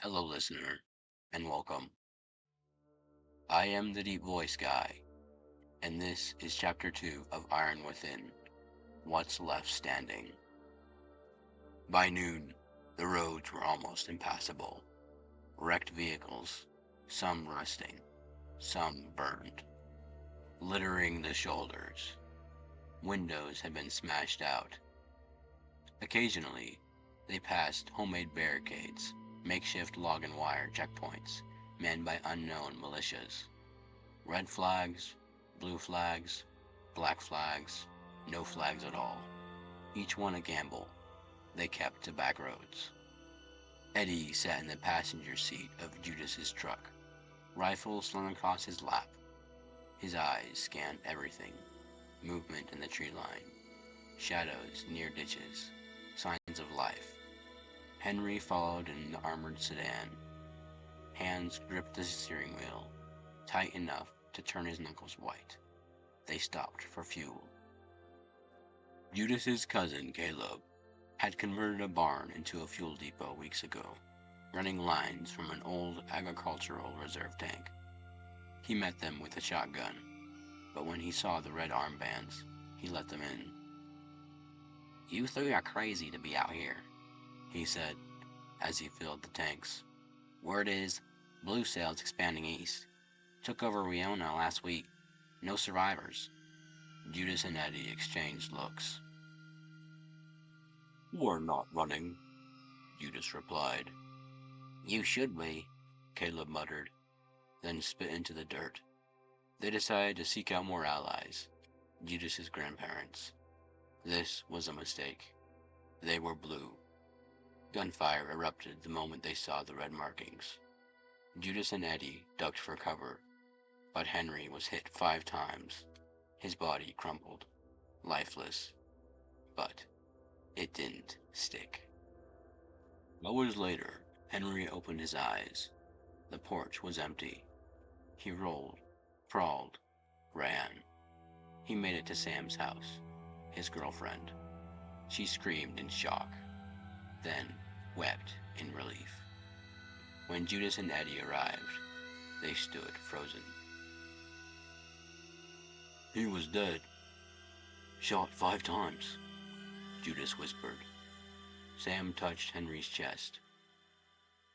Hello, listener, and welcome. I am the Deep Voice Guy, and this is Chapter 2 of Iron Within, What's Left Standing. By noon, the roads were almost impassable. Wrecked vehicles, some rusting, some burned, littering the shoulders. Windows had been smashed out. Occasionally, they passed homemade barricades, makeshift log and wire checkpoints, manned by unknown militias. Red flags, blue flags, black flags, no flags at all. Each one a gamble. They kept to back roads. Eddie sat in the passenger seat of Judas's truck, rifle slung across his lap. His eyes scanned everything. Movement in the tree line, shadows near ditches, signs of life. Henry followed in the armored sedan. Hands gripped the steering wheel, tight enough to turn his knuckles white. They stopped for fuel. Judas's cousin, Caleb, had converted a barn into a fuel depot weeks ago, running lines from an old agricultural reserve tank. He met them with a shotgun, but when he saw the red armbands, he let them in. "You three are crazy to be out here," he said, as he filled the tanks. "Word is, Blue Cell's expanding east. Took over Riona last week. No survivors." Judas and Eddie exchanged looks. "We're not running," Judas replied. "You should be," Caleb muttered, then spit into the dirt. They decided to seek out more allies, Judas's grandparents. This was a mistake. They were blue. Gunfire erupted the moment they saw the red markings. Judas and Eddie ducked for cover, but Henry was hit 5 times. His body crumpled, lifeless. But it didn't stick. Hours later, Henry opened his eyes. The porch was empty. He rolled, crawled, ran. He made it to Sam's house, his girlfriend. She screamed in shock, then wept in relief. When Judas and Eddie arrived, they stood frozen. "He was dead. Shot 5 times," Judas whispered. Sam touched Henry's chest.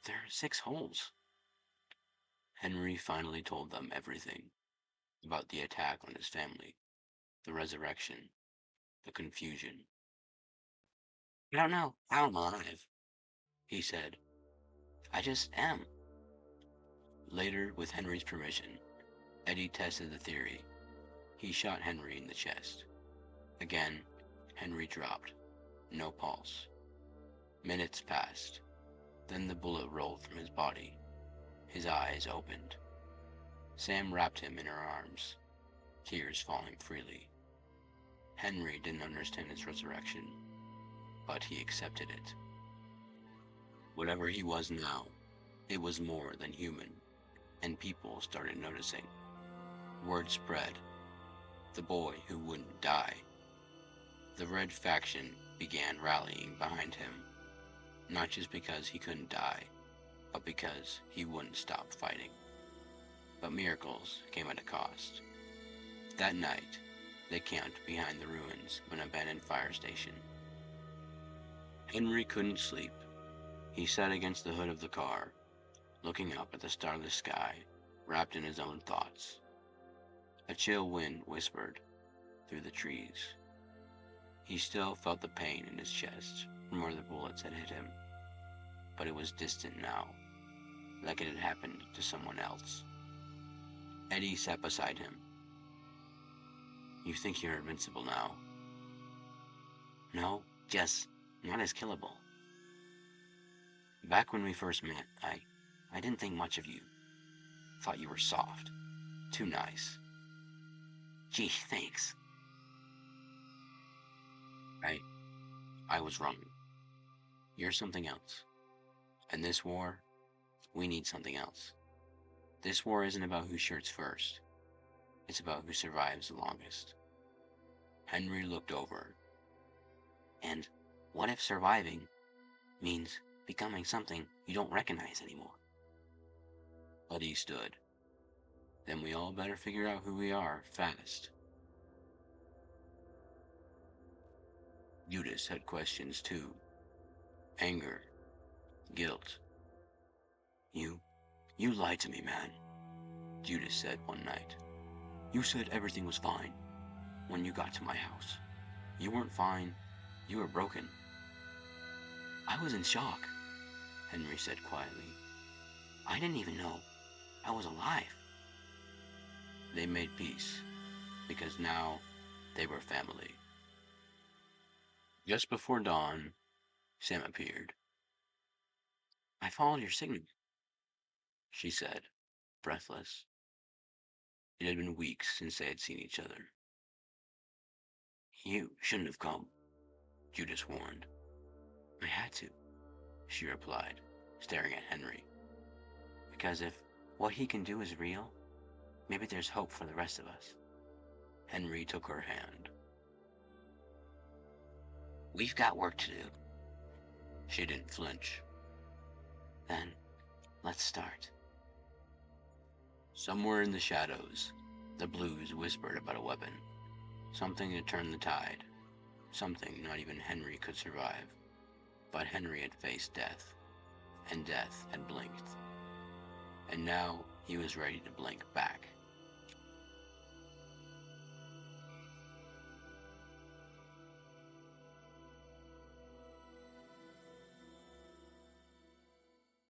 "There are 6 holes." Henry finally told them everything about the attack on his family, the resurrection, the confusion. "I don't know how I'm alive," he said. "I just am." Later, with Henry's permission, Eddie tested the theory. He shot Henry in the chest. Again, Henry dropped. No pulse. Minutes passed. Then the bullet rolled from his body. His eyes opened. Sam wrapped him in her arms, tears falling freely. Henry didn't understand his resurrection, but he accepted it. Whatever he was now, it was more than human, and people started noticing. Word spread. The boy who wouldn't die. The Red faction began rallying behind him, not just because he couldn't die, but because he wouldn't stop fighting. But miracles came at a cost. That night, they camped behind the ruins of an abandoned fire station. Henry couldn't sleep. He sat against the hood of the car, looking up at the starless sky, wrapped in his own thoughts. A chill wind whispered through the trees. He still felt the pain in his chest from where the bullets had hit him, but it was distant now, like it had happened to someone else. Eddie sat beside him. "You think you're invincible now?" "No, just not as killable. Back when we first met, I didn't think much of you. Thought you were soft. Too nice." "Gee, thanks." I was wrong. You're something else. And this war, we need something else. This war isn't about who shirts first. It's about who survives the longest. Henry looked over. "And what if surviving means becoming something you don't recognize anymore. But he stood. Then we all better figure out who we are fast. Judas had questions too. Anger, guilt. You lied to me, man, Judas said one night. You said everything was fine when you got to my house. You weren't fine. You were broken. I was in shock, Henry said quietly. I didn't even know I was alive. They made peace, because now they were family. Just before dawn, Sam appeared. I followed your signal, she said, breathless. It had been weeks since they had seen each other. You shouldn't have come, Judas warned. I had to, she replied, staring at Henry. Because if what he can do is real, maybe there's hope for the rest of us. Henry took her hand. We've got work to do. She didn't flinch. Then, let's start. Somewhere in the shadows, the blues whispered about a weapon. Something to turn the tide. Something not even Henry could survive. But Henry had faced death, and death had blinked. And now he was ready to blink back.